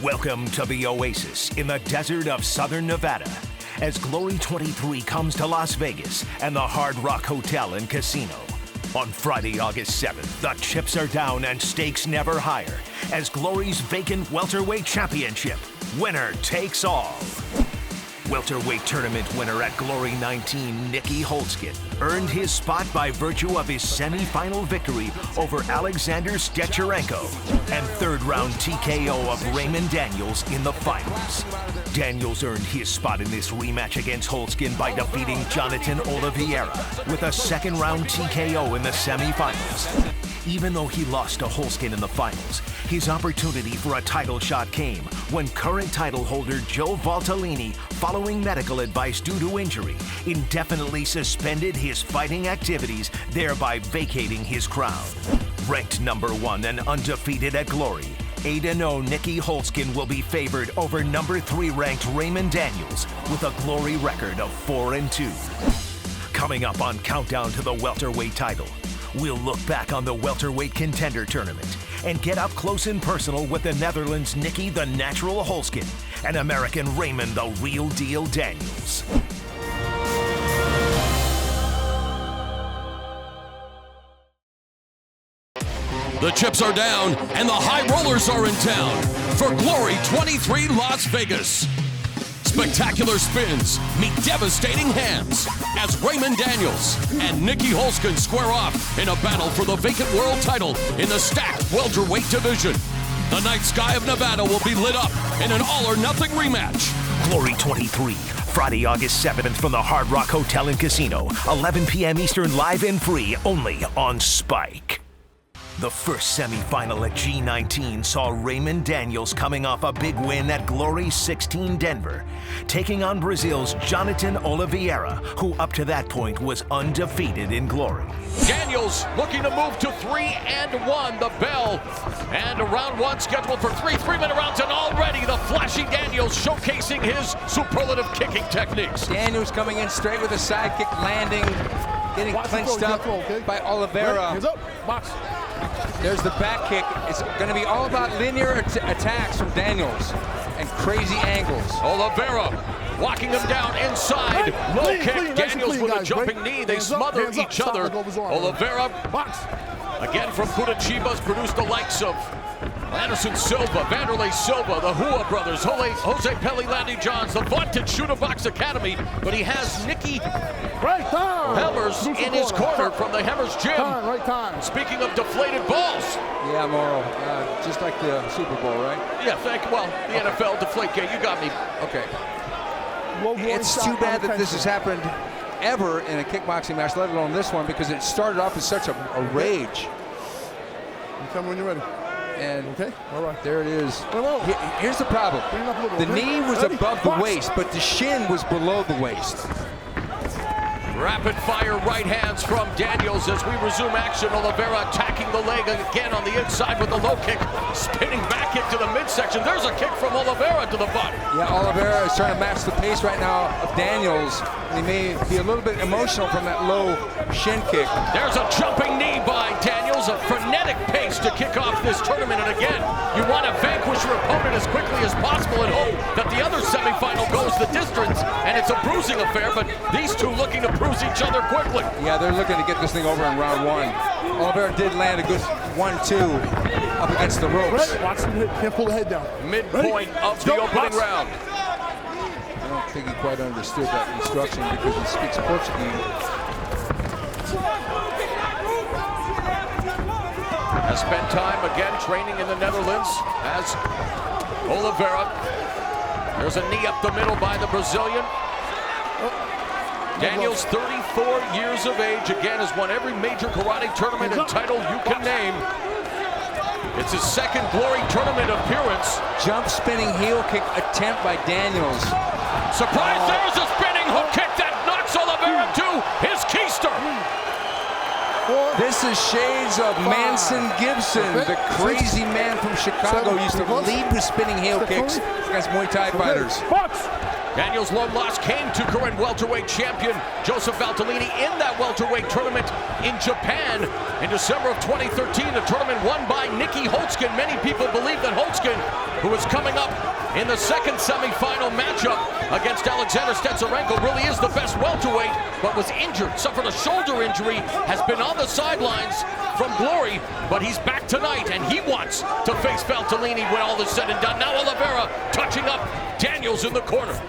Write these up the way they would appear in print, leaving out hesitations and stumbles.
Welcome to the Oasis in the desert of Southern Nevada as Glory 23 comes to Las Vegas and the Hard Rock Hotel and Casino. On Friday, August 7th, the chips are down and stakes never higher as Glory's vacant Welterweight Championship. Winner takes all. Welterweight tournament winner at Glory 19, Nieky Holzken, earned his spot by virtue of his semi-final victory over Alexander Steranko and third-round TKO of Raymond Daniels in the finals. Daniels earned his spot in this rematch against Holzken by defeating Jonathan Oliviera with a second-round TKO in the semi-finals. Even though he lost to Holzken in the finals, his opportunity for a title shot came when current title holder Joe Valtellini, following medical advice due to injury, indefinitely suspended his fighting activities, thereby vacating his crown. Ranked number 1 and undefeated at Glory, 8-0 Nieky Holzken will be favored over number 3 ranked Raymond Daniels with a Glory record of 4-2. Coming up on Countdown to the Welterweight title, we'll look back on the Welterweight Contender tournament and get up close and personal with the Netherlands' Nieky The Natural Holzken and American Raymond The Real Deal Daniels. The chips are down and the high rollers are in town for Glory 23 Las Vegas. Spectacular spins meet devastating hands as Raymond Daniels and Nieky Holzken square off in a battle for the vacant world title in the stacked welterweight division. The night sky of Nevada will be lit up in an all-or-nothing rematch. Glory 23, Friday, August 7th from the Hard Rock Hotel and Casino, 11 p.m. Eastern, live and free, only on Spike. The first semi-final at G19 saw Raymond Daniels coming off a big win at Glory 16 Denver, taking on Brazil's Jonathan Oliviera, who up to that point was undefeated in Glory. Daniels looking to move to 3-1, the bell, and a round 1 scheduled for 3-minute rounds, and already the flashy Daniels showcasing his superlative kicking techniques. Daniels coming in straight with a side kick, landing, getting clinched up by Oliveira. Hands up, box. There's the back kick. It's going to be all about linear attacks from Daniels and crazy angles. Oliveira walking him down inside. Low kick. Daniels with a jumping knee. They smother each other. Oliveira, again from Curitiba's produced the likes of Anderson Silva, Vanderlei Silva, the Hua brothers, Jose Pelli, Landy Johns, the vaunted Shooter Box Academy, but he has Nieky Hemmers in his corner from the Hemmers gym. Speaking of deflated balls. Yeah, Morrow, just like the Super Bowl, right? Yeah, the NFL deflate game, you got me. Okay. It's too bad that this has happened ever in a kickboxing match, let alone this one, because it started off as such a rage. You tell me when you're ready. And okay, all right. There it is. Here's the problem. The knee was above the waist, but the shin was below the waist. Rapid fire right hands from Daniels as we resume action. Oliveira attacking the leg again on the inside with the low kick, spinning back into the midsection. There's a kick from Oliveira to the butt. Yeah, Oliveira is trying to match the pace right now of Daniels. He may be a little bit emotional from that low shin kick. There's a jumping knee by Daniels, a frenetic pace to kick off this tournament. And again, you want to vanquish your opponent as quickly as possible and hope that the other semifinal goes the distance, and it's a bruising affair, but these two looking to bruise each other quickly. Yeah, they're looking to get this thing over in round 1. Oliveira did land a good 1-2 up against the ropes. Watch him can't pull the head down. Midpoint of the opening round. I don't think he quite understood that instruction because he speaks Portuguese. Has spent time again training in the Netherlands as Oliveira. There's a knee up the middle by the Brazilian. Daniels, 34 years of age, again has won every major karate tournament and title you can name. It's his second Glory tournament appearance. Jump spinning heel kick attempt by Daniels. Surprise, there's a spinning hook kick that knocks Oliveira to his keister. 4, This is shades of Manson Gibson, the crazy man from Chicago. Used to lead with spinning heel kicks against Muay Thai fighters. Daniels' lone loss came to current welterweight champion Joseph Valtellini in that welterweight tournament in Japan in December of 2013. The tournament won by Nieky Holzken. Many people believe that Holzken, who is coming up in the second semifinal matchup against Alexander Steranko, really is the best welterweight, but was injured, suffered a shoulder injury, has been on the sidelines from Glory, but he's back tonight and he wants to face Valtellini when all is said and done. Now Oliviera touching up Daniels in the corner.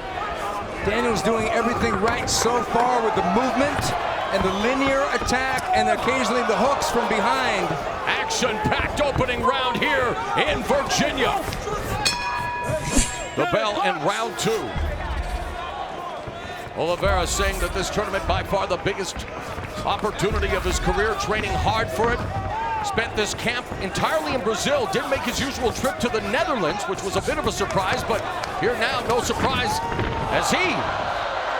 Daniels doing everything right so far with the movement and the linear attack and occasionally the hooks from behind. Action-packed opening round here in Virginia. The bell in round 2. Oliviera saying that this tournament by far the biggest opportunity of his career, training hard for it. Spent this camp entirely in Brazil, didn't make his usual trip to the Netherlands, which was a bit of a surprise, but here now, no surprise, as he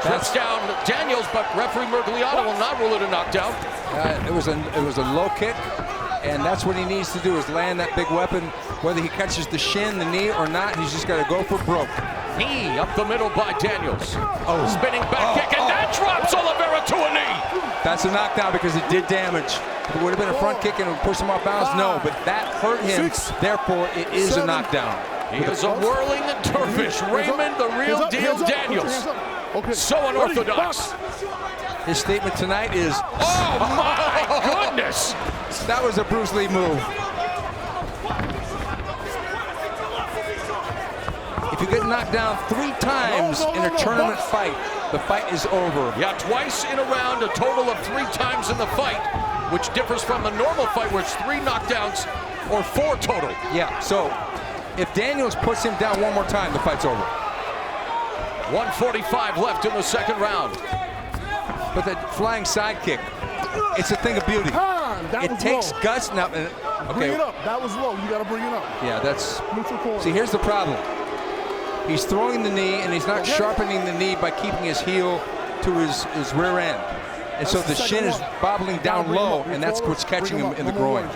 trips down Daniels, but referee Mergliano will not rule it a knockdown. It was a low kick, and that's what he needs to do, is land that big weapon. Whether he catches the shin, the knee, or not, he's just got to go for broke. Knee up the middle by Daniels. Spinning back kick, and that drops Oliviera to a knee. That's a knockdown because it did damage. If it would have been a front kick and it would push him off balance, no, but that hurt him, therefore it is a knockdown. He is a whirling dervish, Raymond the Real Deal Daniels. So unorthodox. His statement tonight is, oh my goodness! That was a Bruce Lee move. If you get knocked down 3 times in a tournament fight, the fight is over. Yeah, twice in a round, a total of 3 times in the fight, which differs from the normal fight where it's 3 knockdowns or 4 total. Yeah, so if Daniels puts him down one more time, the fight's over. 1:45 left in the second round. But that flying side kick, it's a thing of beauty. It takes guts now. Okay. Bring it up. That was low. You got to bring it up. Yeah, that's. See, here's the problem. He's throwing the knee, and he's not sharpening the knee by keeping his heel to his rear end. And so the shin is bobbling down low, and that's what's catching him in the groin.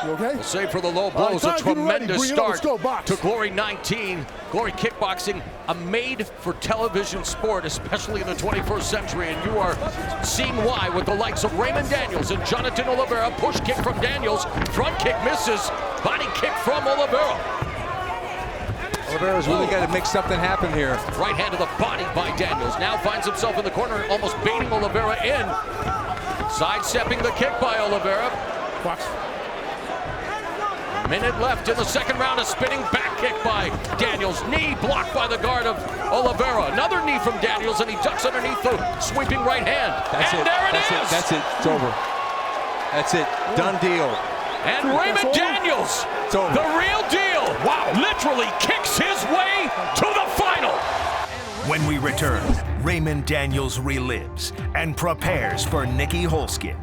We'll save for the low blows. A tremendous start to Glory 19. Glory Kickboxing, a made-for-television sport, especially in the 21st century. And you are seeing why with the likes of Raymond Daniels and Jonathan Oliviera. Push kick from Daniels. Front kick misses. Body kick from Oliviera. Oliviera's really got to make something happen here. Right hand to the body by Daniels. Now finds himself in the corner, almost baiting Oliviera in. Sidestepping the kick by Oliviera. Minute left in the second round. A spinning back kick by Daniels. Knee blocked by the guard of Oliviera. Another knee from Daniels, and he ducks underneath the sweeping right hand. There it is. That's it. It's over. That's it. Done deal. And Raymond Daniels, the real deal, literally kicks his way to the final. When we return, Raymond Daniels relives and prepares for Nieky Holzken.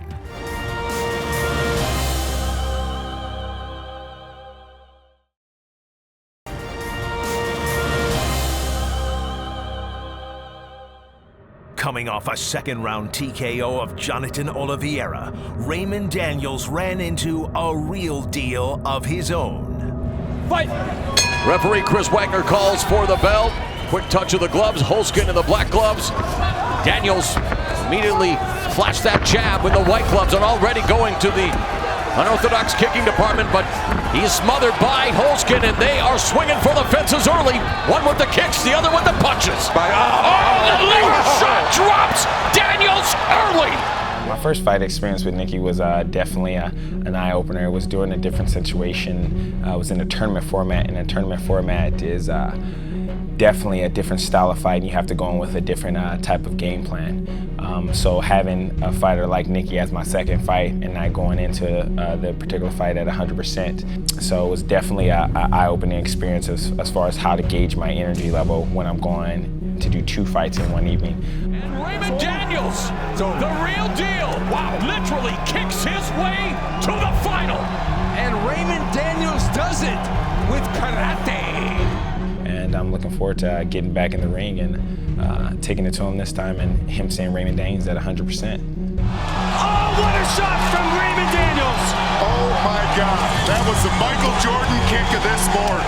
Coming off a second-round TKO of Jonathan Oliviera, Raymond Daniels ran into a real deal of his own. Fight! Referee Chris Wagner calls for the bell. Quick touch of the gloves, Holzken in the black gloves. Daniels immediately flashed that jab with the white gloves and already going to the unorthodox kicking department, but he's smothered by Holzken, and they are swinging for the fences early. One with the kicks, the other with the punches. The leg shot drops Daniels early. My first fight experience with Nieky was definitely an eye-opener. It was during a different situation. It was in a tournament format, and a tournament format is definitely a different style of fight, and you have to go in with a different type of game plan. So having a fighter like Nieky as my second fight and not going into the particular fight at 100%. So it was definitely an eye-opening experience as far as how to gauge my energy level when I'm going to do 2 fights in one evening. And Raymond Daniels, the real deal, literally kicks his way to the final. And Raymond Daniels does it with karate. And I'm looking forward to getting back in the ring and taking it to him this time, and him saying Raymond Daniels at 100%. what a shot from Raymond Daniels! Oh my God, that was the Michael Jordan kick of this sport.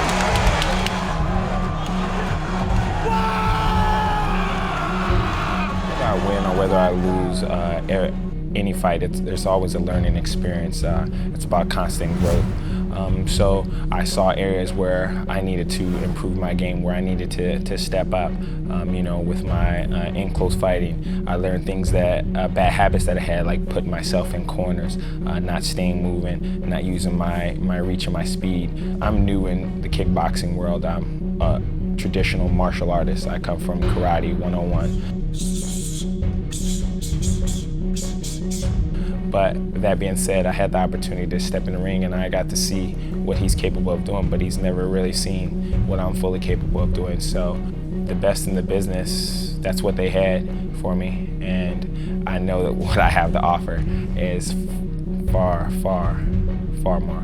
Whether I win or whether I lose, any fight, there's always a learning experience. It's about constant growth. So I saw areas where I needed to improve my game, where I needed to step up. You know, with my in-close fighting, I learned things that, bad habits that I had, like putting myself in corners, not staying moving, not using my reach and my speed. I'm new in the kickboxing world. I'm a traditional martial artist. I come from Karate 101. But that being said, I had the opportunity to step in the ring and I got to see what he's capable of doing, but he's never really seen what I'm fully capable of doing. So the best in the business, that's what they had for me. And I know that what I have to offer is far, far, far more.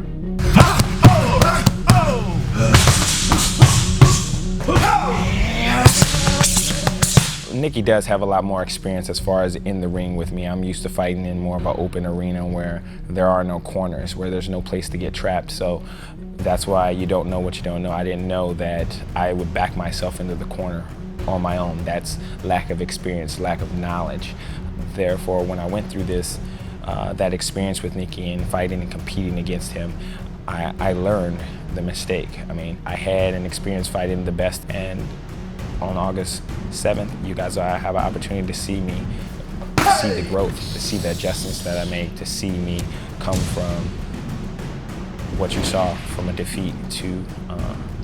Nieky does have a lot more experience as far as in the ring with me. I'm used to fighting in more of an open arena where there are no corners, where there's no place to get trapped. So that's why you don't know what you don't know. I didn't know that I would back myself into the corner on my own. That's lack of experience, lack of knowledge. Therefore, when I went through this, that experience with Nieky and fighting and competing against him, I learned the mistake. I mean, I had an experience fighting the best, and on August 7th, you guys have an opportunity to see me, to see the growth, to see the adjustments that I made, to see me come from what you saw from a defeat to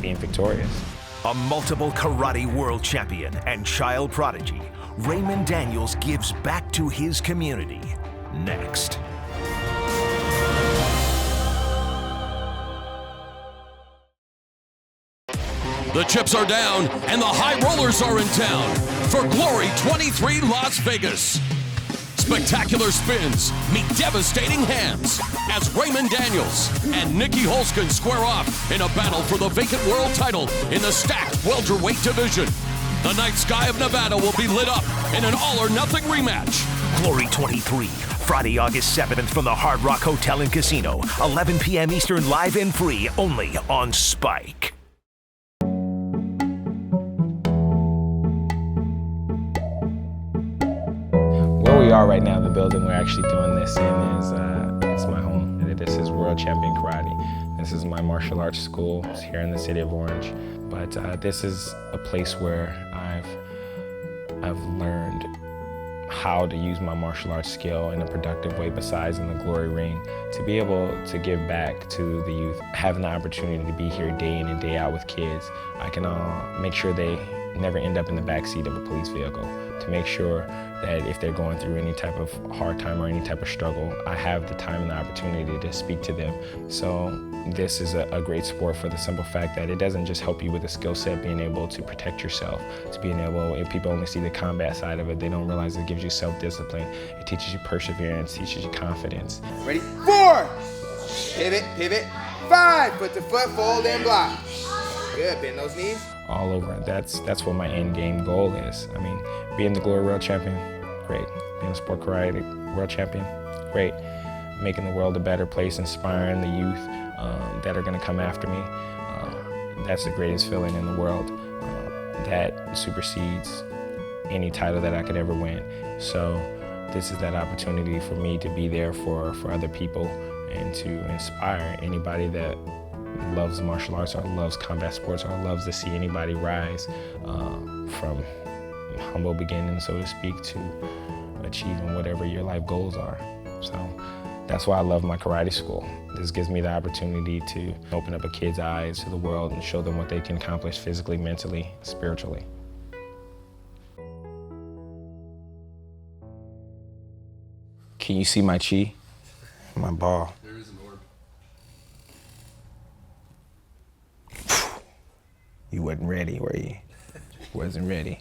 being victorious. A multiple karate world champion and child prodigy, Raymond Daniels gives back to his community. Next. The chips are down and the high rollers are in town for Glory 23 Las Vegas. Spectacular spins meet devastating hands as Raymond Daniels and Nieky Holzken square off in a battle for the vacant world title in the stacked welterweight division. The night sky of Nevada will be lit up in an all-or-nothing rematch. Glory 23, Friday, August 7th from the Hard Rock Hotel and Casino, 11 p.m. Eastern, live and free, only on Spike. Where we are right now, the building we're actually doing this in is it's my home. This is World Champion Karate. This is my martial arts school. It's here in the city of Orange. But this is a place where I've learned how to use my martial arts skill in a productive way besides in the glory ring, to be able to give back to the youth. Having the opportunity to be here day in and day out with kids, I can make sure they never end up in the backseat of a police vehicle, to make sure that if they're going through any type of hard time or any type of struggle, I have the time and the opportunity to speak to them. So this is a great sport for the simple fact that it doesn't just help you with a skill set, being able to protect yourself, to being able, if people only see the combat side of it, they don't realize it gives you self-discipline. It teaches you perseverance, teaches you confidence. Ready? 4, pivot, pivot, 5, put the foot, fold and block. Good, bend those knees. All over. That's what my end game goal is. I mean, being the Glory World Champion, great. Being a Sport Karate World Champion, great. Making the world a better place, inspiring the youth that are going to come after me. That's the greatest feeling in the world. That supersedes any title that I could ever win. So this is that opportunity for me to be there for other people and to inspire anybody that loves martial arts or loves combat sports or loves to see anybody rise from humble beginnings, so to speak, to achieving whatever your life goals are. So that's why I love my karate school. This gives me the opportunity to open up a kid's eyes to the world and show them what they can accomplish physically, mentally, spiritually. Can you see my chi? My ball. There is an orb. You wasn't ready, were you? Wasn't ready.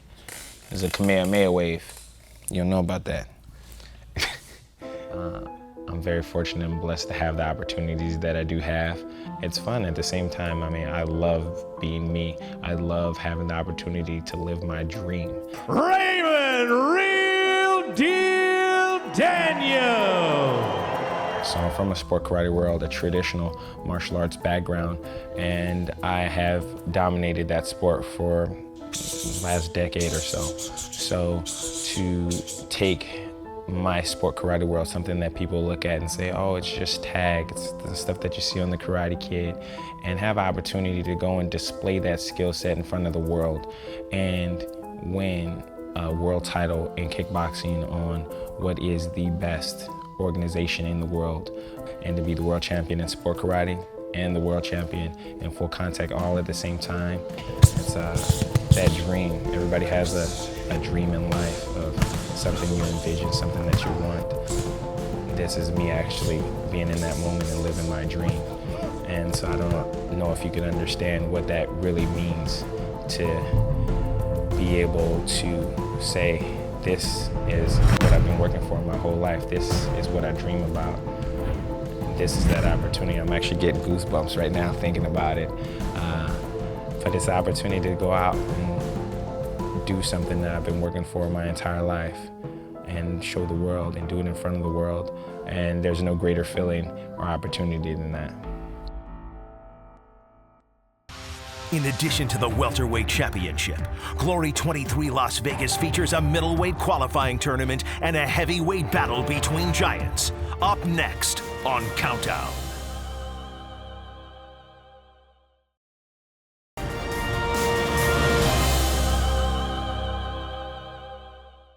There's a Kamehameha wave. You don't know about that. I'm very fortunate and blessed to have the opportunities that I do have. It's fun at the same time. I mean, I love being me. I love having the opportunity to live my dream. Raymond Real Deal Daniels. So I'm from a sport karate world, a traditional martial arts background, and I have dominated that sport for the last decade or so. So to take my sport karate world, something that people look at and say, oh, it's just tag, it's the stuff that you see on the Karate Kid, and have an opportunity to go and display that skill set in front of the world and win a world title in kickboxing on what is the best organization in the world, and to be the world champion in sport karate and the world champion in full contact all at the same time. It's that dream. Everybody has a dream in life of something you envision, something that you want. This is me actually being in that moment and living my dream. And so I don't know if you can understand what that really means to be able to say, this is what I've been working for my whole life. This is what I dream about. This is that opportunity. I'm actually getting goosebumps right now thinking about it. For this opportunity to go out and do something that I've been working for my entire life and show the world and do it in front of the world. And there's no greater feeling or opportunity than that. In addition to the Welterweight Championship, Glory 23 Las Vegas features a middleweight qualifying tournament and a heavyweight battle between giants. Up next on Countdown.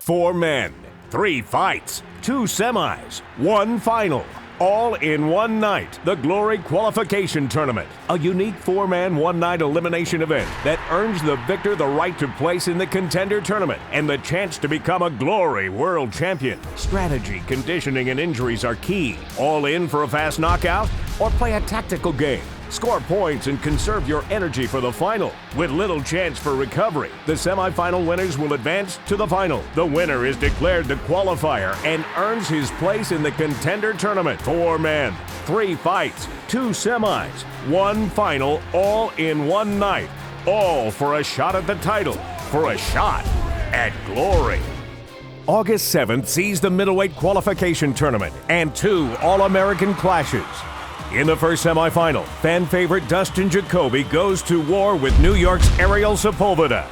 Four men, 3 fights, 2 semis, 1 final. All in one night, the Glory Qualification Tournament, a unique 4-man, 1-night elimination event that earns the victor the right to place in the Contender Tournament and the chance to become a Glory World Champion. Strategy, conditioning, and injuries are key. All in for a fast knockout or play a tactical game. Score points and conserve your energy for the final with little chance for recovery. The semifinal winners will advance to the final. The winner is declared the qualifier and earns his place in the Contender Tournament. 4 men, 3 fights, 2 semis, 1 final, all in one night. All for a shot at the title, for a shot at glory. August 7th sees the middleweight qualification tournament and 2 All-American clashes. In the first semifinal, fan favorite Dustin Jacoby goes to war with New York's Ariel Sepulveda.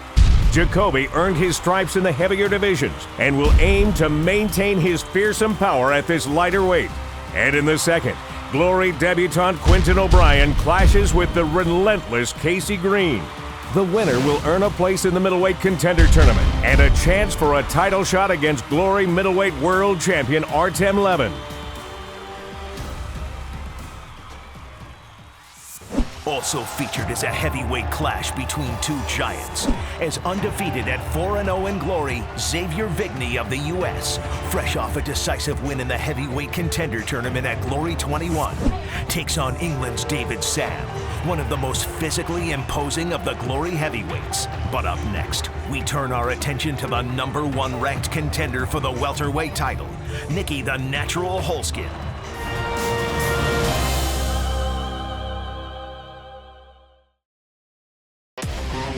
Jacoby earned his stripes in the heavier divisions and will aim to maintain his fearsome power at this lighter weight. And in the second, Glory debutant Quinton O'Brien clashes with the relentless Casey Green. The winner will earn a place in the middleweight contender tournament and a chance for a title shot against Glory middleweight world champion Artem Levin. Also featured is a heavyweight clash between 2 giants. As undefeated at 4-0 in Glory, Xavier Vigny of the U.S., fresh off a decisive win in the heavyweight contender tournament at Glory 21, takes on England's David Sam, one of the most physically imposing of the Glory heavyweights. But up next, we turn our attention to the #1 ranked contender for the welterweight title, Nieky The Natural Holzken.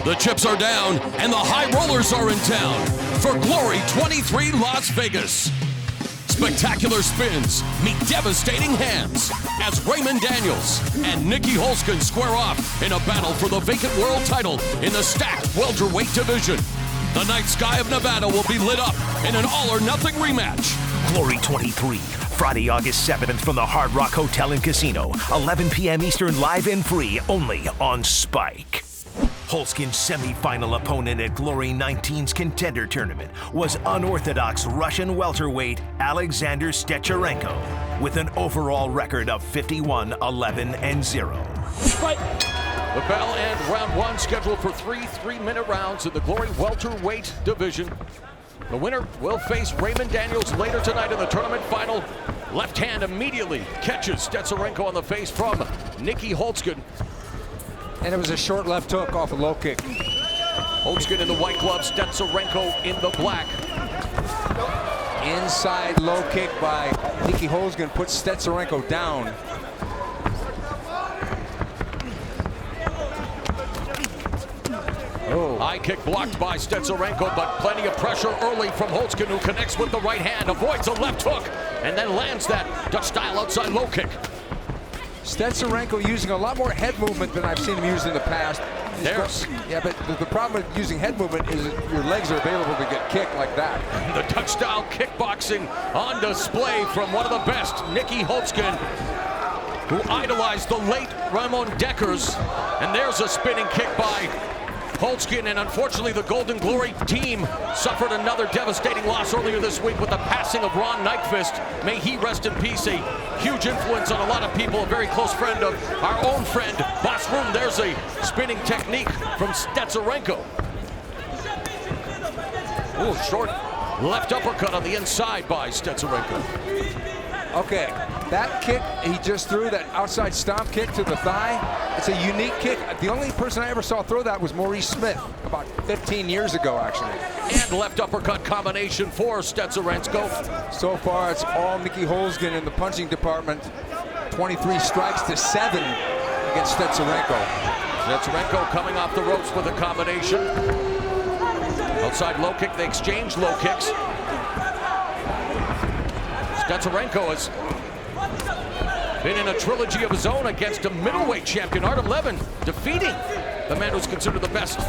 The chips are down, and the high rollers are in town for Glory 23 Las Vegas. Spectacular spins meet devastating hands as Raymond Daniels and Nieky Holzken square off in a battle for the vacant world title in the stacked welterweight division. The night sky of Nevada will be lit up in an all-or-nothing rematch. Glory 23, Friday, August 7th from the Hard Rock Hotel and Casino, 11 p.m. Eastern, live and free, only on Spike. Holzken's semi-final opponent at Glory 19's Contender Tournament was unorthodox Russian welterweight Alexander Steranko with an overall record of 51-11-0. Fight. The bell and round 1 scheduled for 3 3-minute rounds in the Glory welterweight division. The winner will face Raymond Daniels later tonight in the tournament final. Left hand immediately catches Steranko on the face from Nieky Holzken. And it was a short left hook off a low kick. Holzken in the white gloves, Steranko in the black. Inside low kick by Nieky Holzken puts Steranko down. High kick blocked by Steranko, but plenty of pressure early from Holzken, who connects with the right hand, avoids a left hook, and then lands that Dutch-style outside low kick. Steranko using a lot more head movement than I've seen him use in the past. Yeah, but the problem with using head movement is that your legs are available to get kicked like that. The Dutch-style kickboxing on display from one of the best, Nieky Holzken, who idolized the late Raymond Dekkers. And there's a spinning kick by Holzken, and unfortunately the Golden Glory team suffered another devastating loss earlier this week with the passing of Ron Nyquist. May he rest in peace. A huge influence on a lot of people, a very close friend of our own friend, Boss Room. There's a spinning technique from Steranko. Ooh, short left uppercut on the inside by Steranko. Okay, that kick he just threw, that outside stomp kick to the thigh, it's a unique kick. The only person I ever saw throw that was Maurice Smith, about 15 years ago, actually. And left uppercut combination for Steranko. So far, it's all Nieky Holzken in the punching department. 23 strikes to 7 against Steranko. Steranko coming off the ropes with a combination. Outside low kick, they exchange low kicks. Steranko has been in a trilogy of his own against a middleweight champion, Artem Levin, defeating the man who's considered the best,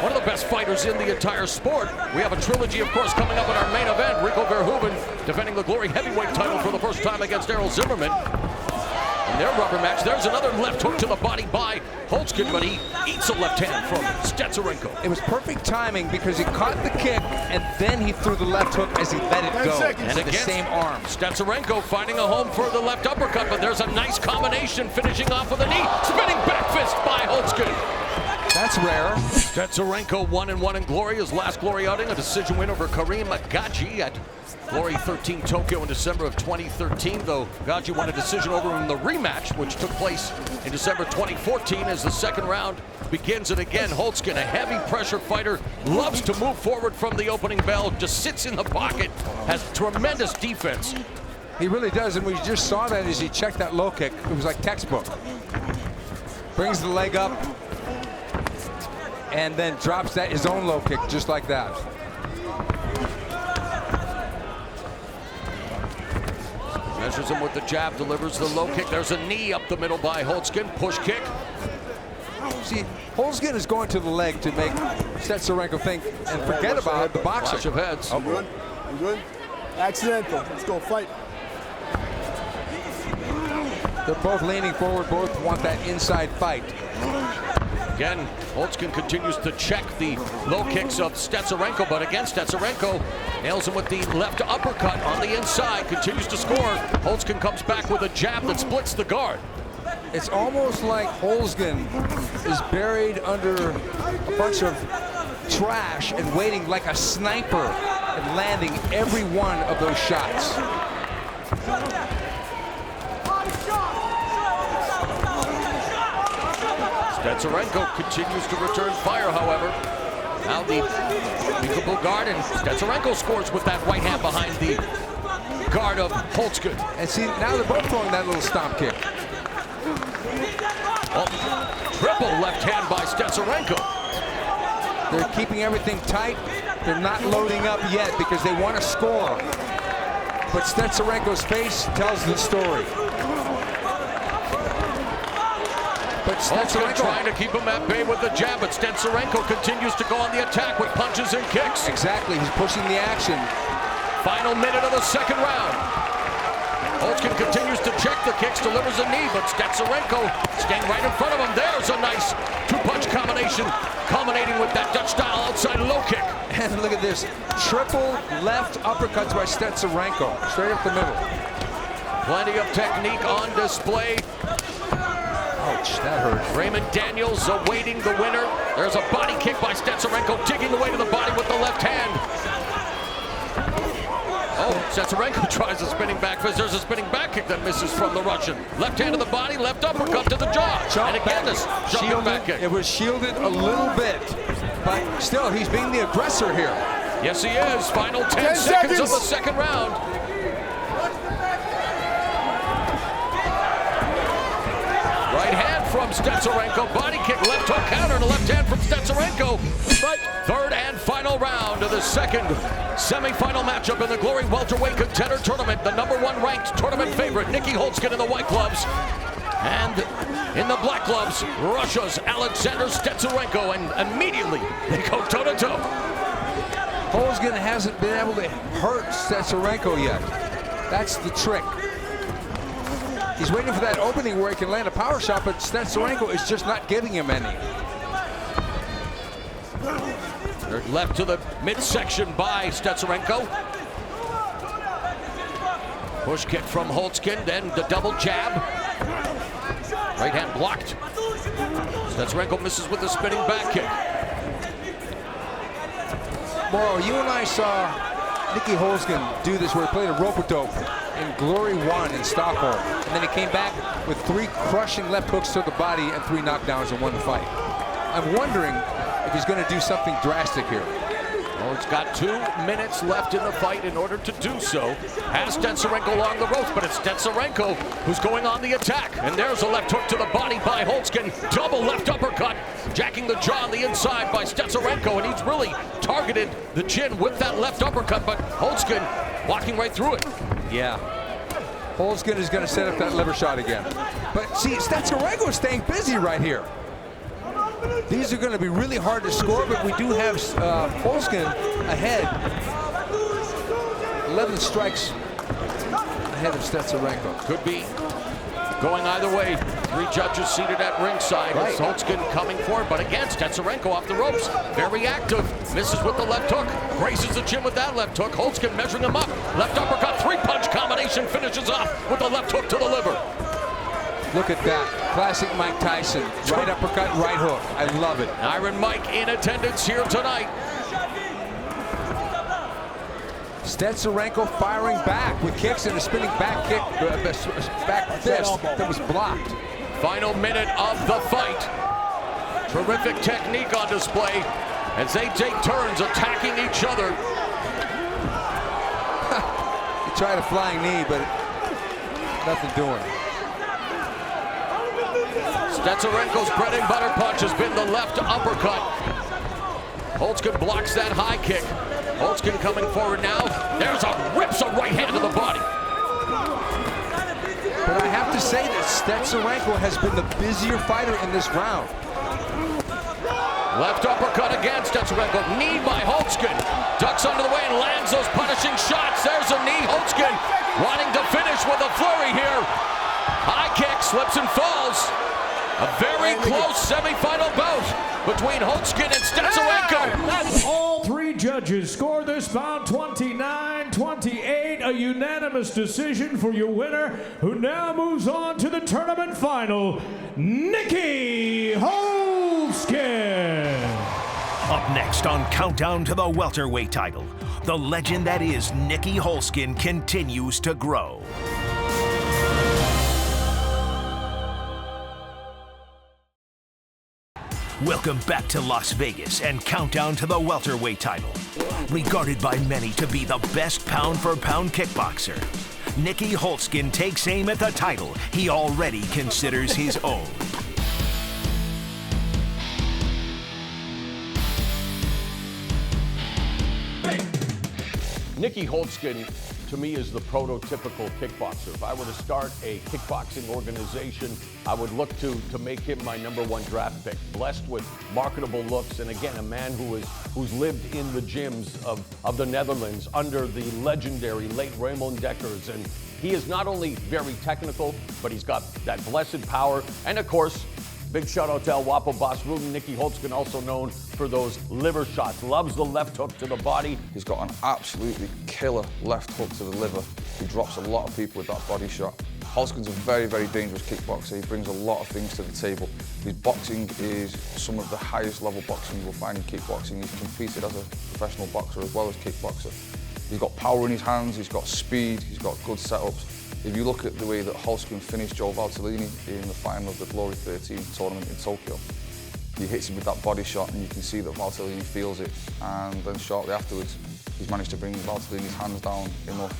one of the best fighters in the entire sport. We have a trilogy, of course, coming up in our main event. Rico Verhoeven defending the Glory heavyweight title for the first time against Errol Zimmerman. In their rubber match, there's another left hook to the body by Holzken, but he eats a left hand from Steranko. It was perfect timing because he caught the kick and then he threw the left hook as he let it go. And the same arm. Steranko finding a home for the left uppercut, but there's a nice combination finishing off with a knee. Spinning back fist by Holzken. That's rare. Steranko 1-1 in Glory, his last Glory outing, a decision win over Kareem Gaji at Glory 13 Tokyo in December of 2013, though Gaji won a decision over him in the rematch, which took place in December 2014 as the second round begins. And again, Holzken, a heavy pressure fighter, loves to move forward from the opening bell, just sits in the pocket, has tremendous defense. He really does, and we just saw that as he checked that low kick. It was like textbook. Brings the leg up, and then drops that his own low kick just like that. Measures him with the jab, delivers the low kick. There's a knee up the middle by Holzken, push kick. See, Holzken is going to the leg to make Steranko think and forget about the boxing. Watch of heads. You good? You good? Accidental. Let's go fight. They're both leaning forward, both want that inside fight. Again, Holzken continues to check the low kicks of Steranko, but again, Steranko nails him with the left uppercut on the inside, continues to score. Holzken comes back with a jab that splits the guard. It's almost like Holzken is buried under a bunch of trash and waiting like a sniper and landing every one of those shots. Steranko continues to return fire, however. Now the meekable guard, and Steranko scores with that right hand behind the guard of Holzken. And see, now they're both throwing that little stomp kick. Oh, triple left hand by Steranko. They're keeping everything tight. They're not loading up yet because they want to score. But Steranko's face tells the story. But Holzken trying to keep him at bay with the jab, but Steranko continues to go on the attack with punches and kicks. Exactly, he's pushing the action. Final minute of the second round. Holzken continues to check the kicks, delivers a knee, but Steranko staying right in front of him. There's a nice two-punch combination, culminating with that Dutch-style outside low kick. And look at this, triple left uppercuts by Steranko, straight up the middle. Plenty of technique on display. Ouch, that hurt. Raymond Daniels awaiting the winner. There's a body kick by Steranko, digging away to the body with the left hand. Oh, Steranko tries a spinning back fist. There's a spinning back kick that misses from the Russian. Left hand to the body, left uppercut to the jaw. And again, this jumping back kick. It was shielded a little bit, but still, he's being the aggressor here. Yes, he is. Final 10 seconds of the second round. Right hand from Steranko. Body kick, left hook counter, and a left hand from Steranko. Third and final round of the second semifinal matchup in the Glory Welterweight Contender Tournament. The #1 ranked tournament favorite, Nieky Holzken in the white gloves. And in the black gloves, Russia's Alexander Steranko. And immediately they go toe-to-toe. Holzken hasn't been able to hurt Steranko yet. That's the trick. He's waiting for that opening where he can land a power shot, but Steranko is just not giving him any. Left to the midsection by Steranko. Push kick from Holzken, then the double jab. Right hand blocked. Steranko misses with the spinning back kick. Mauro, you and I saw Nieky Holzken do this where he played a rope-a-dope in Glory 1 in Stockholm. And then he came back with 3 crushing left hooks to the body and 3 knockdowns in one fight. I'm wondering if he's going to do something drastic here. Well, it's got 2 minutes left in the fight in order to do so. Has Steranko along the ropes, but it's Steranko who's going on the attack. And there's a left hook to the body by Holzken. Double left uppercut, jacking the jaw on the inside by Steranko. And he's really targeted the chin with that left uppercut, but Holzken walking right through it. Yeah. Holzken is going to set up that liver shot again. But see, Steranko is staying busy right here. These are going to be really hard to score, but we do have Holzken ahead. 11 strikes ahead of Steranko. Could be going either way. 3 judges seated at ringside. Right. It's Holzken coming forward, but again, Steranko off the ropes. Very active. Misses with the left hook. Graces the chin with that left hook. Holzken measuring him up. Left uppercut, 3-punch combination. Finishes off with the left hook to the liver. Look at that. Classic Mike Tyson. Right uppercut, right hook. I love it. Iron Mike in attendance here tonight. Steranko firing back with kicks and a spinning back kick, back fist that was blocked. Final minute of the fight. Terrific technique on display as they take turns attacking each other. He tried a flying knee, but nothing doing. Steranko's bread and butter punch has been the left uppercut. Holzken blocks that high kick. Holzken coming forward now. Rips a right hand to the body. But I have to say that Steranko has been the busier fighter in this round. Left uppercut again, Steranko. Knee by Holzken. Ducks under the way and lands those punishing shots. There's a knee. Holzken wanting to finish with a flurry here. High kick, slips and falls. A very close semifinal bout between Holzken and Steranko. All 3 judges score this bout 29-28, a unanimous decision for your winner, who now moves on to the tournament final, Nieky Holzken. Up next on Countdown to the Welterweight title, the legend that is Nieky Holzken continues to grow. Welcome back to Las Vegas and Countdown to the Welterweight title. Regarded by many to be the best pound-for-pound kickboxer, Nieky Holzken takes aim at the title he already considers his own. Nieky Holzken, to me, is the prototypical kickboxer. If I were to start a kickboxing organization, I would look to make him my #1 draft pick. Blessed with marketable looks, and again, a man who's lived in the gyms of the Netherlands under the legendary late Raymond Dekkers. And he is not only very technical, but he's got that blessed power. And of course, big shout out to El Guapo boss Ruben. Nieky Holzken, also known for those liver shots. Loves the left hook to the body. He's got an absolutely killer left hook to the liver. He drops a lot of people with that body shot. Holzken's a very, very dangerous kickboxer. He brings a lot of things to the table. His boxing is some of the highest level boxing you will find in kickboxing. He's competed as a professional boxer as well as kickboxer. He's got power in his hands, he's got speed, he's got good setups. If you look at the way that Holzken finished Joe Valtellini in the final of the Glory 13 tournament in Tokyo, he hits him with that body shot and you can see that Valtellini feels it. And then shortly afterwards, he's managed to bring Valtellini's hands down enough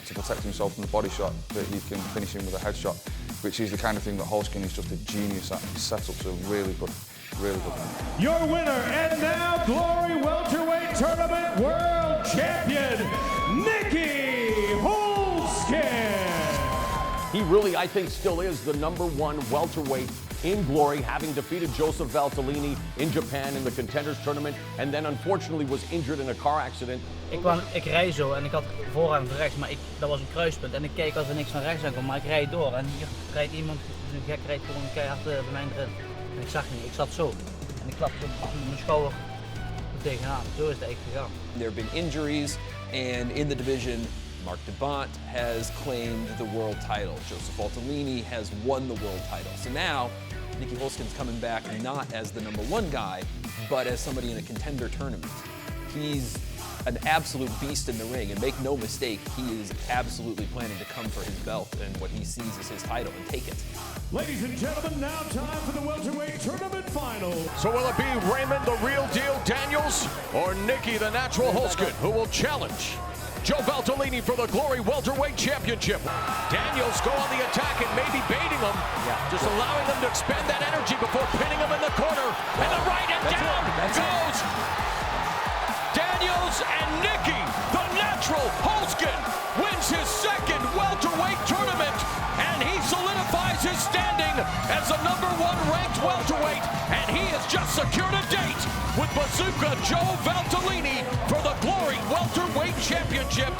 to protect himself from the body shot that he can finish him with a headshot. which is the kind of thing that Holzken is just a genius at. He's set up to a really good man. Your winner and now Glory Welterweight Tournament World Champion, Nieky Holzken. He really, I think, still is the #1 welterweight in Glory, having defeated Joseph Valtellini in Japan in the Contenders tournament, and then unfortunately was injured in a car accident. Ik rij zo en ik had voorrang van rechts, maar dat was een kruispunt. En ik keek als er niks van rechts aankwam, maar ik rijd door. En hier rijdt iemand, een gek rijdt gewoon keihard bij mij erin. En ik zag het niet, ik zat zo. En ik klapte mijn schouder er tegenaan. Zo is het eigenlijk gegaan. There have been injuries, and in the division, Mark DeBont has claimed the world title. Joseph Valtellini has won the world title. So now, Nieky Holzken's coming back not as the #1 guy, but as somebody in a contender tournament. He's an absolute beast in the ring, and make no mistake, he is absolutely planning to come for his belt and what he sees as his title and take it. Ladies and gentlemen, now time for the welterweight tournament final. So will it be Raymond the Real Deal Daniels or Nieky The Natural Holzken who will challenge Joe Valtellini for the Glory Welterweight Championship? Daniels go on the attack and maybe baiting him, just allowing them to expend that energy before pinning him in the corner. And the right and down goes Daniels, and Nieky The Natural Holzken wins his second welterweight tournament, and he solidifies his standing as the #1 ranked welterweight, and he has just secured a date with Bazooka Joe Valtellini for the Glory Welterweight Championship.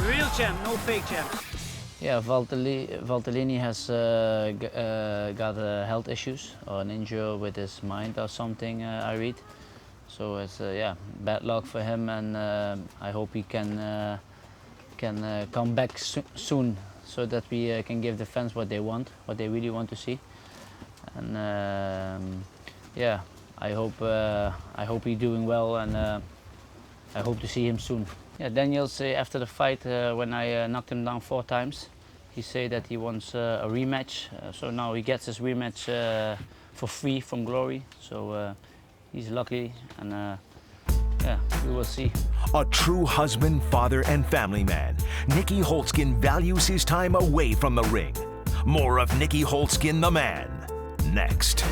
Real champ, no fake champs. Yeah, Valtellini has got health issues or an injury with his mind or something, I read. So it's bad luck for him, and I hope he can come back soon, so that we can give the fans what they want, what they really want to see. And I hope he's doing well, and I hope to see him soon. Yeah, Daniels, after the fight, when I knocked him down 4 times, he said that he wants a rematch. So now he gets his rematch for free from Glory. So he's lucky, and we will see. A true husband, father, and family man, Nieky Holzken values his time away from the ring. More of Nieky Holzken the man, next.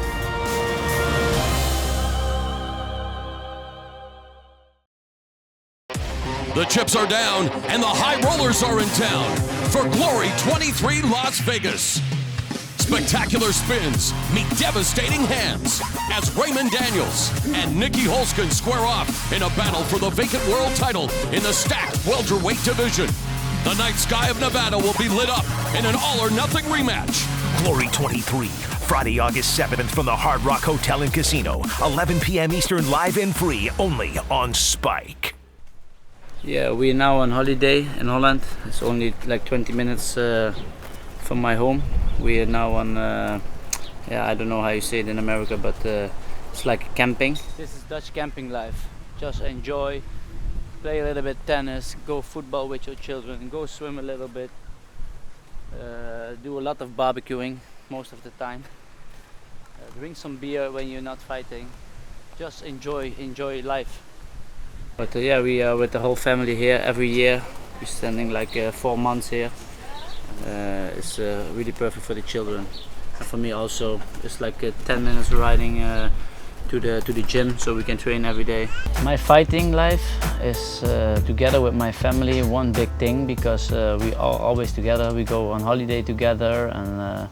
The chips are down, and the high rollers are in town for Glory 23 Las Vegas. Spectacular spins meet devastating hands as Raymond Daniels and Nieky Holzken square off in a battle for the vacant world title in the stacked welterweight division. The night sky of Nevada will be lit up in an all-or-nothing rematch. Glory 23, Friday, August 7th from the Hard Rock Hotel and Casino, 11 p.m. Eastern, live and free, only on Spike. Yeah, we're now on holiday in Holland. It's only like 20 minutes from my home. We are now on, I don't know how you say it in America, but it's like camping. This is Dutch camping life. Just enjoy, play a little bit tennis, go football with your children, go swim a little bit, do a lot of barbecuing most of the time, drink some beer when you're not fighting. Just enjoy life. But we are with the whole family here every year. We're spending like 4 months here. It's really perfect for the children, and for me also. It's like 10 minutes riding to the gym, so we can train every day. My fighting life is together with my family, one big thing, because we are always together. We go on holiday together, and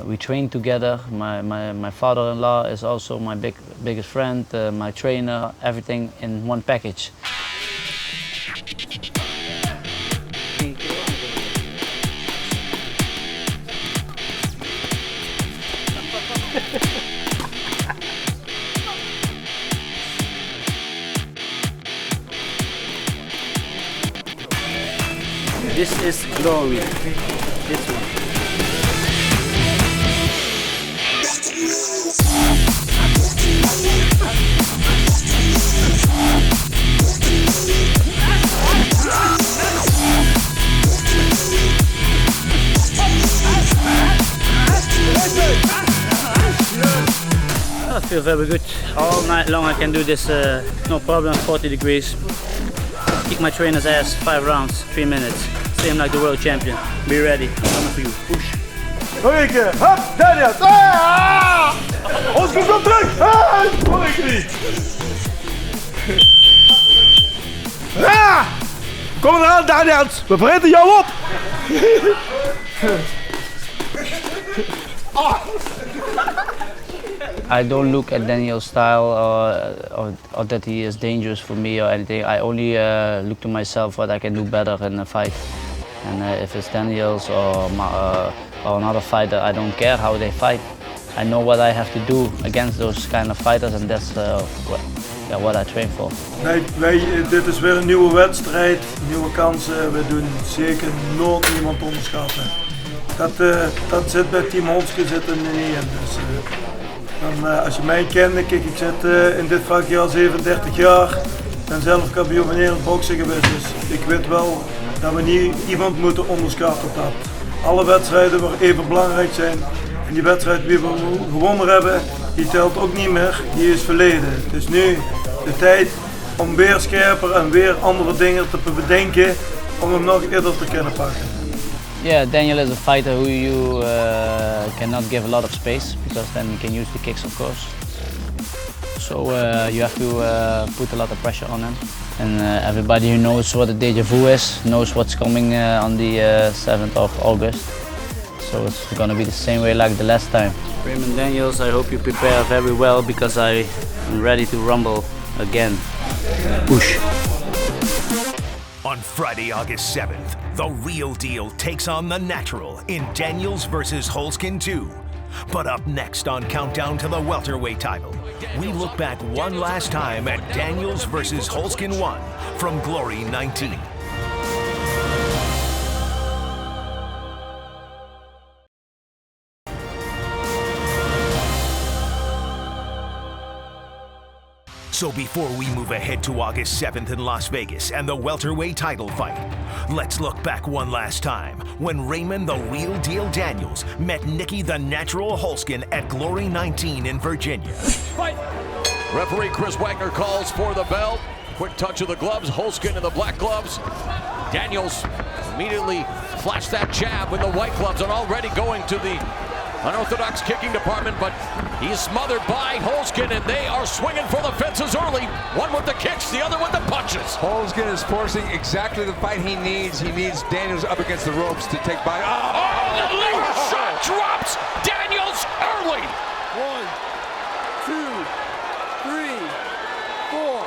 we train together. My father-in-law is also my biggest friend, my trainer, everything in one package. This is Glory, this one. I feel very good. All night long I can do this, no problem, 40 degrees. kick my trainer's ass 5 rounds, 3 minutes. Same like the world champion. Be ready. I'm coming for you. Push. Nog een keer. Hup, Daniels. Holzken komt terug. Nog een keer. Kom eraan, Daniels. We vreten jou op. I don't look at Daniel's style or that he is dangerous for me or anything. I only look to myself what I can do better in a fight. And if it's Daniels or another fighter, I don't care how they fight. I know what I have to do against those kind of fighters, and that's what I train for. Dit is weer een nieuwe wedstrijd, nieuwe kansen. We doen zeker nooit niemand onderschatten. Dat zit bij Team Holzken zit er niet in. Dus, als je mij kent, kijk, ik zit in dit vakje al 37 jaar. Ik ben zelf kampioen van Nederland boksen geweest, dus ik weet wel dat we niet iemand moeten onderschatten. Dat alle wedstrijden weer even belangrijk zijn. En die wedstrijd die we gewonnen hebben, die telt ook niet meer, die is verleden. Het is nu de tijd om weer scherper en weer andere dingen te bedenken om hem nog eerder te kunnen pakken. Yeah, Daniel is a fighter who you cannot give a lot of space, because then he can use the kicks, of course. So you have to put a lot of pressure on him. And everybody who knows what a deja vu is knows what's coming on the 7th of August. So it's going to be the same way like the last time. Raymond Daniels, I hope you prepare very well, because I'm ready to rumble again. Push. On Friday, August 7th, The Real Deal takes on The Natural in Daniels vs. Holzken 2. But up next on Countdown to the Welterweight title, we look back one last time at Daniels vs. Holzken 1 from Glory 19. So before we move ahead to August 7th in Las Vegas and the welterweight title fight, let's look back one last time when Raymond The Real Deal Daniels met Nieky The Natural Holzken at Glory 19 in Virginia. Fight! Referee Chris Wagner calls for the bell. Quick touch of the gloves, Holzken in the black gloves. Daniels immediately flashed that jab with the white gloves and already going to the unorthodox kicking department, but he's smothered by Holzken, and they are swinging for the fences early. One with the kicks, the other with the punches. Holzken is forcing exactly the fight he needs. He needs Daniels up against the ropes to take bite. The leg shot drops Daniels early. 1, 2, 3, 4,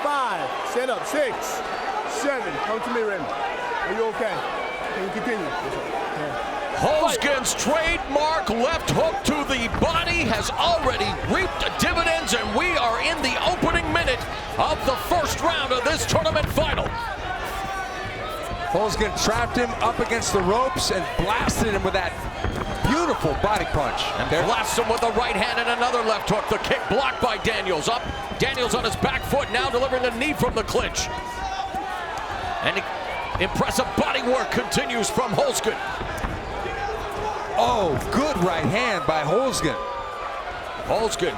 5. Stand up. 6, 7. Come to me, Raymond. Are you okay? Can you continue? Yeah. Holzken's trademark left hook to the body has already reaped dividends, and we are in the opening minute of the first round of this tournament final. Holzken trapped him up against the ropes and blasted him with that beautiful body punch. And blasts him with the right hand and another left hook. The kick blocked by Daniels. Up, Daniels on his back foot, now delivering a knee from the clinch. And impressive body work continues from Holzken. Oh, good right hand by Holzken. Holzken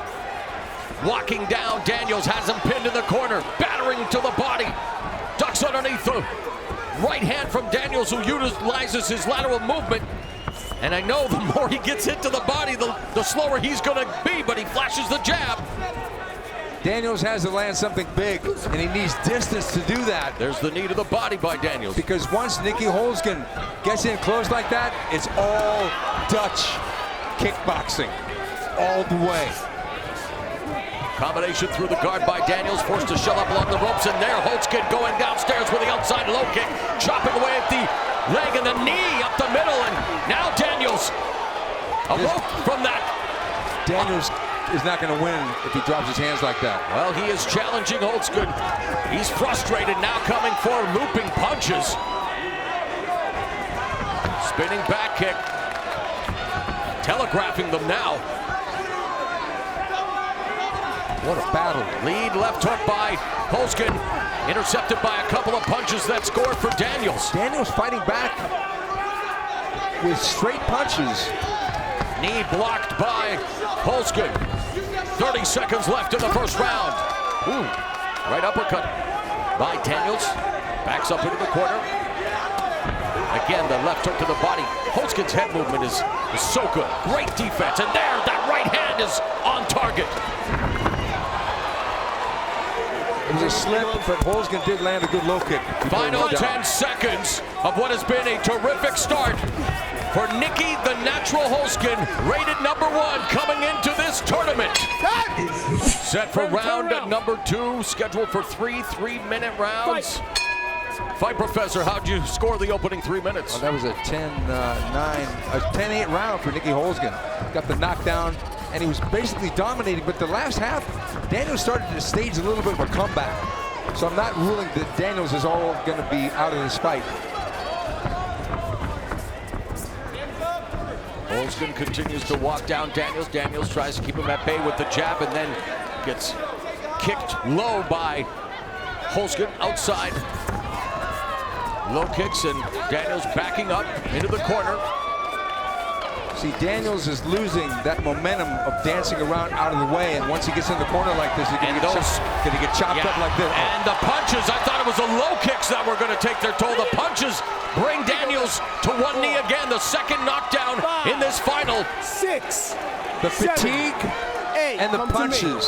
walking down. Daniels has him pinned in the corner, battering to the body. Ducks underneath the right hand from Daniels, who utilizes his lateral movement. And I know the more he gets hit to the body, the slower he's going to be, but he flashes the jab. Daniels has to land something big, and he needs distance to do that. There's the knee to the body by Daniels. Because once Nieky Holzken gets in close like that, it's all Dutch kickboxing, all the way. Combination through the guard by Daniels, forced to shove up along the ropes, and there Holzken going downstairs with the outside low kick, chopping away at the leg and the knee up the middle, and now Daniels awoke from that. Daniels is not going to win if he drops his hands like that. Well, he is challenging Holzken. He's frustrated now, coming for looping punches. Spinning back kick. Telegraphing them now. What a battle. Lead left hook by Holzken. Intercepted by a couple of punches that scored for Daniels. Daniels fighting back with straight punches. Knee blocked by Holzken. 30 seconds left in the first round. Ooh, right uppercut. by Daniels. Backs up into the corner. Again, the left hook to the body. Holzken's head movement is so good. Great defense. And there, that right hand is on target. It was a slip, but Holzken did land a good low kick. Final 10 seconds of what has been a terrific start for Nieky The Natural Holzken, rated #1 coming into this tournament. Set for round number 2, scheduled for 3 3-minute rounds. Fight Professor, how'd you score the opening 3 minutes? Well, that was a 10-8 round for Nieky Holzken. Got the knockdown, and he was basically dominating, but the last half, Daniels started to stage a little bit of a comeback. So I'm not ruling that Daniels is all going to be out of this fight. Holzken continues to walk down Daniels. Daniels tries to keep him at bay with the jab and then gets kicked low by Holzken outside. Low kicks and Daniels backing up into the corner. See, Daniels is losing that momentum of dancing around out of the way, and once he gets in the corner like this, he's going to get chopped up like this. And the punches, I thought it was the low kicks that were going to take their toll. The punches bring Daniels to one knee again, the second knockdown in this final. 6. The fatigue and the punches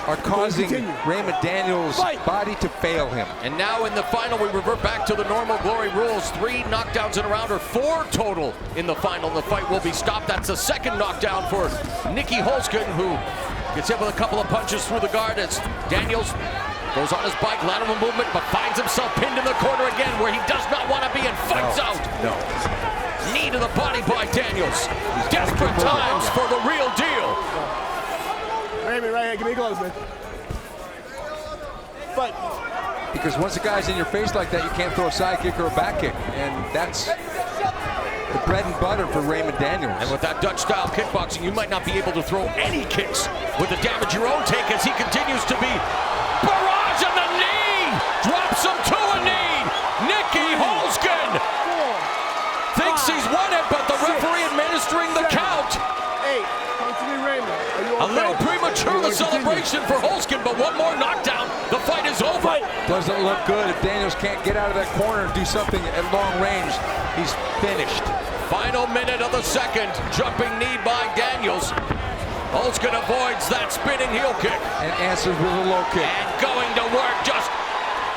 are causing Raymond Daniels' body to fail him. And now in the final, we revert back to the normal Glory rules. 3 knockdowns in a round, or 4 total in the final. The fight will be stopped. That's the second knockdown for Nieky Holzken, who gets hit with a couple of punches through the guard as Daniels goes on his bike, lateral movement, but finds himself pinned in the corner again where he does not want to be and fights out. Knee to the body by Daniels. Desperate times for the real deal. Raymond, right here, give me gloves, man. But because once a guy's in your face like that, you can't throw a side kick or a back kick, and that's the bread and butter for Raymond Daniels. And with that Dutch-style kickboxing, you might not be able to throw any kicks with the damage your own take as he continues to be barrage of the knee, drops him to a knee. Nieky Holzken thinks he's won it, but the referee administering the count. 8. Come to me, Raymond. A little premature, the celebration for Holzken, but one more knockdown, the fight is over. Doesn't look good. If Daniels can't get out of that corner and do something at long range, he's finished. Final minute of the second, jumping knee by Daniels. Holzken avoids that spinning heel kick. And answers with a low kick. And going to work, just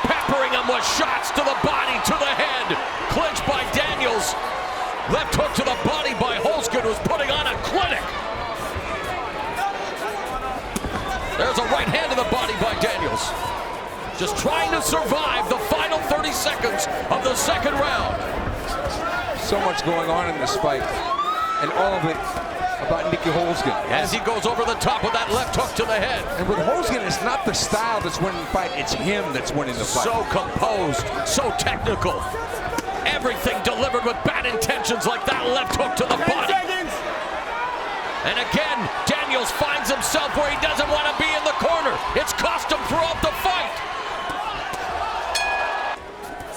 peppering him with shots to the body, to the head. Clinched by Daniels. Left hook to the body by Holzken, who's putting on a clinic. There's a right hand to the body by Daniels. Just trying to survive the final 30 seconds of the second round. So much going on in this fight, and all of it about Nieky Holzken. As he goes over the top with that left hook to the head. And with Holzken, it's not the style that's winning the fight, it's him that's winning the fight. So composed, so technical. Everything delivered with bad intentions, like that left hook to the body. And again, Daniels finds himself where he doesn't want to be in the corner. It's cost him throughout the fight.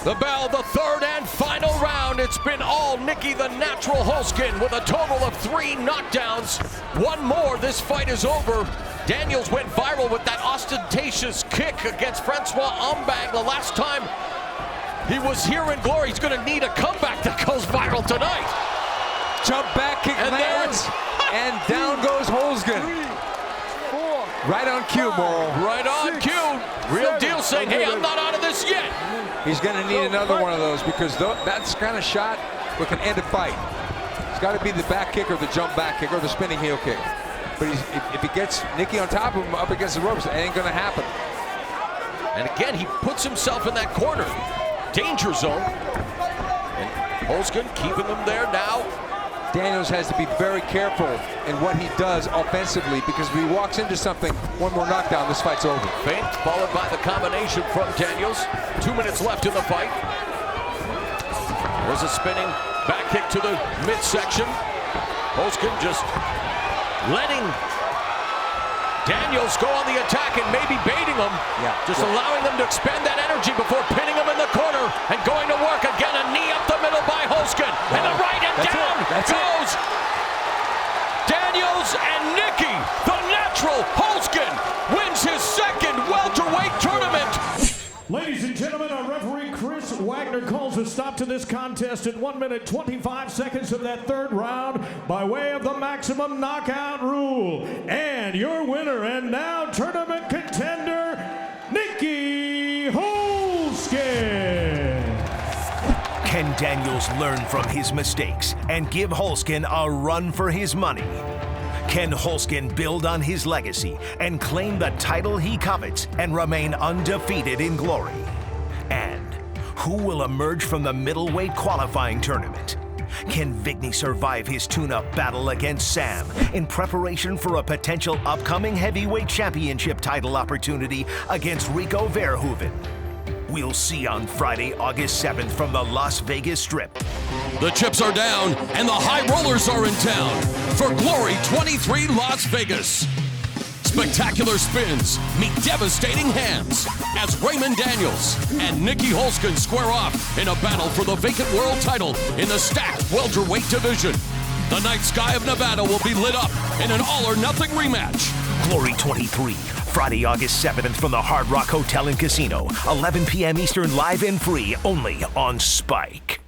The bell, the third and final round. It's been all Nieky The Natural Holzken with a total of 3 knockdowns. One more, this fight is over. Daniels went viral with that ostentatious kick against Francois Ambang the last time he was here in glory. He's going to need a comeback that goes viral tonight. Jump back kick and lands, and down goes Holzken. 4. Right on cue, Morrow. Right on cue. Real Deal saying, hey, I'm not out of this yet. He's going to need another one of those because that's kind of shot that can end a fight. It's got to be the back kick or the jump back kick or the spinning heel kick. But if he gets Nieky on top of him up against the ropes, it ain't going to happen. And again, he puts himself in that corner. Danger zone. And Holzken keeping him there now. Daniels has to be very careful in what he does offensively because if he walks into something, one more knockdown, this fight's over. Feint followed by the combination from Daniels. 2 minutes left in the fight. There's a spinning back kick to the midsection. Holzken just letting Daniels go on the attack and maybe baiting him. Just allowing them to expend that energy before pinning him in the corner and going to work again. A knee up the middle by Holzken. And the right and down goes Daniels, and Nieky The Natural Holzken wins his second welterweight tournament. Ladies referee Chris Wagner calls a stop to this contest at 1 minute 25 seconds of that third round by way of the maximum knockout rule. And your winner and now tournament contender, Nieky Holzken. Can Daniels learn from his mistakes and give Holzken a run for his money? Can Holzken build on his legacy and claim the title he covets and remain undefeated in glory? And who will emerge from the middleweight qualifying tournament? Can Vigny survive his tune-up battle against Sam in preparation for a potential upcoming heavyweight championship title opportunity against Rico Verhoeven? We'll see on Friday, August 7th from the Las Vegas Strip. The chips are down and the high rollers are in town for Glory 23 Las Vegas. Spectacular spins meet devastating hands as Raymond Daniels and Nieky Holzken square off in a battle for the vacant world title in the stacked welterweight division. The night sky of Nevada will be lit up in an all-or-nothing rematch. Glory 23, Friday, August 7th from the Hard Rock Hotel and Casino, 11 p.m. Eastern, live and free, only on Spike.